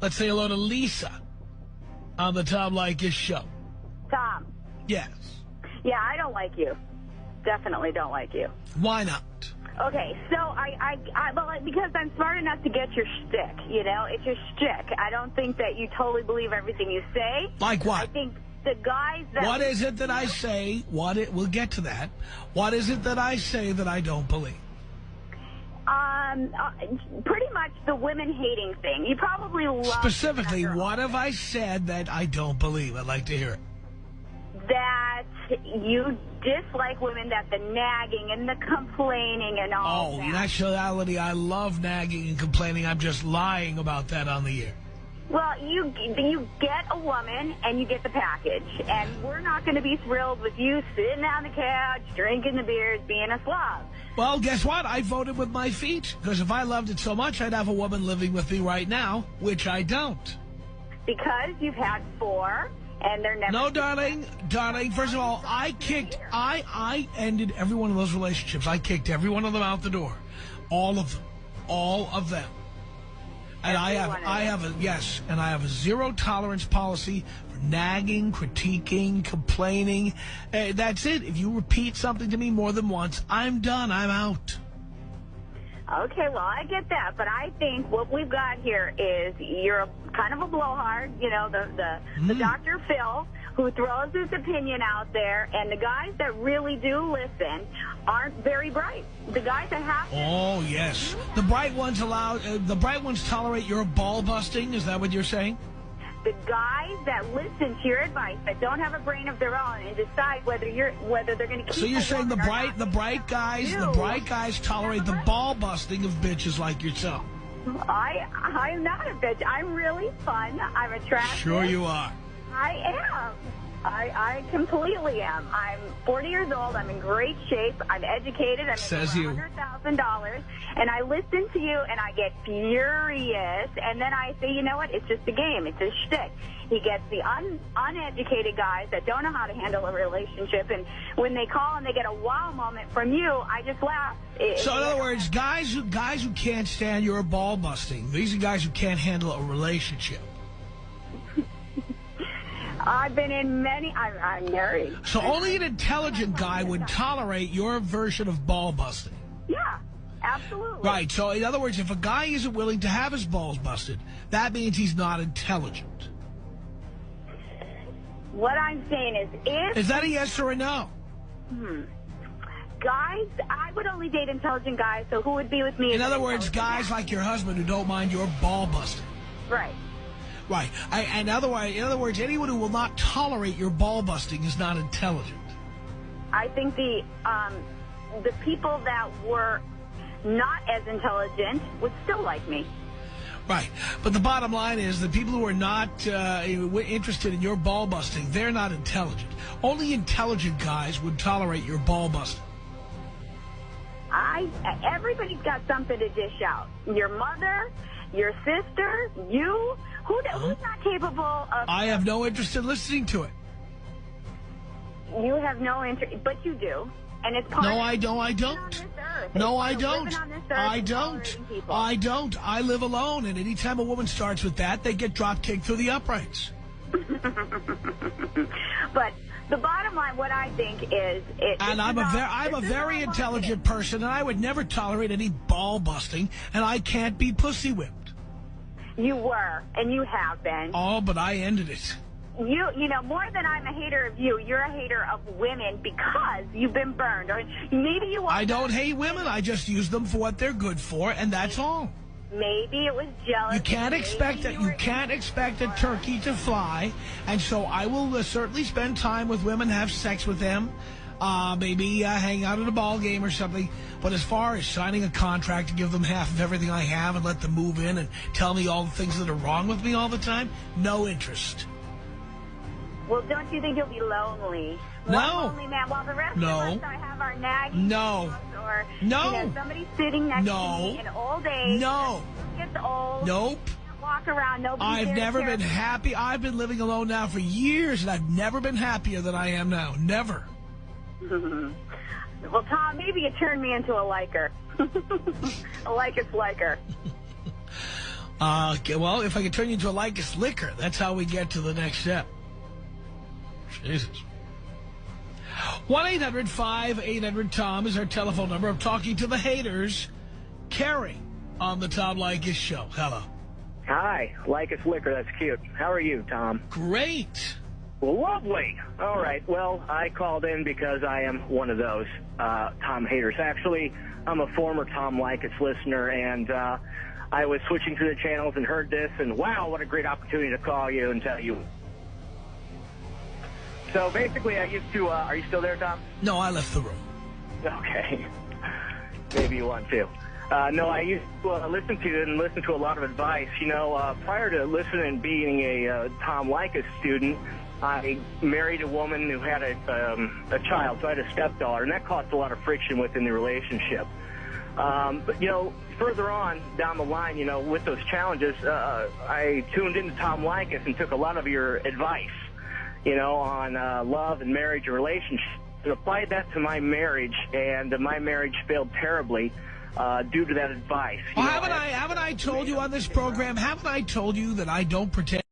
Let's say hello to Lisa on the Tom Leykis show. Tom. Yes. Yeah, I don't like you. Definitely don't like you. Why not? Okay, so well, because I'm smart enough to get your shtick, you know? It's your shtick. I don't think that you totally believe everything you say. Like what? I think the guys that... What is it that I say? We'll get to that. What is it that I say that I don't believe? Pretty much the women hating thing. You probably love... Specifically, what have I said that I don't believe? I'd like to hear it. That you dislike women, that the nagging and the complaining and all that. In actuality, I love nagging and complaining. I'm just lying about that on the air. Well, you get a woman and you get the package, and we're not going to be thrilled with you sitting on the couch, drinking the beers, being a slob. Well, guess what? I voted with my feet, because if I loved it so much, I'd have a woman living with me right now, which I don't. Because you've had 4, and they're never... No, darling, first of all, I ended every one of those relationships. I kicked every one of them out the door. All of them. And I have a zero tolerance policy for nagging, critiquing, complaining. That's it. If you repeat something to me more than once, I'm done. I'm out. Okay, well, I get that, but I think what we've got here is you're kind of a blowhard, you know, the Dr. Phil, who throws his opinion out there, and the guys that really do listen aren't very bright. The guys that have to... Oh, yes. The bright ones tolerate your ball busting? Is that what you're saying? The guys that listen to your advice, that don't have a brain of their own, and decide whether they're going to keep... So you're saying the bright guys tolerate the ball busting of bitches like yourself? I'm not a bitch. I'm really fun. I'm attractive. Sure you are. I am. I completely am. I'm 40 years old. I'm in great shape. I'm educated. I'm making $100,000. And I listen to you, and I get furious. And then I say, you know what? It's just a game. It's a shtick. He gets the uneducated guys that don't know how to handle a relationship. And when they call and they get a wow moment from you, I just laugh. So in other words, guys who can't stand your ball busting, these are guys who can't handle a relationship. I've been in many. I'm married. So only an intelligent guy would tolerate your version of ball busting. Yeah, absolutely. Right. So in other words, if a guy isn't willing to have his balls busted, that means he's not intelligent. What I'm saying is that a yes or a no? Guys, I would only date intelligent guys, so who would be with me? In other words, guys like your husband who don't mind your ball busting. Right. Right. In other words, anyone who will not tolerate your ball busting is not intelligent. I think the people that were not as intelligent would still like me. Right. But the bottom line is the people who are not interested in your ball busting, they're not intelligent. Only intelligent guys would tolerate your ball busting. Everybody's got something to dish out. Your mother, your sister, you. Who's not capable of... I have no interest in listening to it. You have no interest, but you do. And it's part I don't. No, I don't. I don't. I live alone, and anytime a woman starts with that, they get drop kicked through the uprights. But the bottom line, what I think is... And I'm a very intelligent person, and I would never tolerate any ball busting, and I can't be pussy whipped. You were, and you have been. Oh, but I ended it. You know, more than I'm a hater of you, you're a hater of women because you've been burned. Or maybe you want... I don't hate women. I just use them for what they're good for, and that's all. Maybe it was jealous. You can't expect a turkey to fly, and so I will certainly spend time with women, have sex with them, maybe hang out at a ball game or something. But as far as signing a contract to give them half of everything I have and let them move in and tell me all the things that are wrong with me all the time, no interest. Well, don't you think you'll be lonely? No. One lonely man. While the rest of us I have our nagging. No. Or, no. You know, somebody sitting next to me in old age. No. Gets old. Nope. Walk around. I've never been happy. I've been living alone now for years, and I've never been happier than I am now. Never. Well, Tom, maybe you turned me into a liker. A liker. Well, if I could turn you into a Lycus liquor, that's how we get to the next step. Jesus. 1-800-5800-TOM is our telephone number. I'm talking to the haters. Carrie on the Tom Leykis show. Hello. Hi, Lycus liquor. That's cute. How are you, Tom? Great. Well, lovely. All right. Well, I called in because I am one of those Tom haters. Actually, I'm a former Tom Leykis listener, and I was switching through the channels and heard this, and wow, what a great opportunity to call you and tell you. So basically, I used to, are you still there, Tom? No, I left the room. Okay. Maybe you want to. No, I used to listen to you and listen to a lot of advice. You know, prior to listening and being a Tom Leykis student, I married a woman who had a child, so I had a stepdaughter, and that caused a lot of friction within the relationship. But, you know, further on down the line, you know, with those challenges, I tuned into Tom Leykis and took a lot of your advice, you know, on love and marriage and relationships, and applied that to my marriage, and my marriage failed terribly due to that advice. Well, haven't I told you on this program, haven't I told you that I don't pretend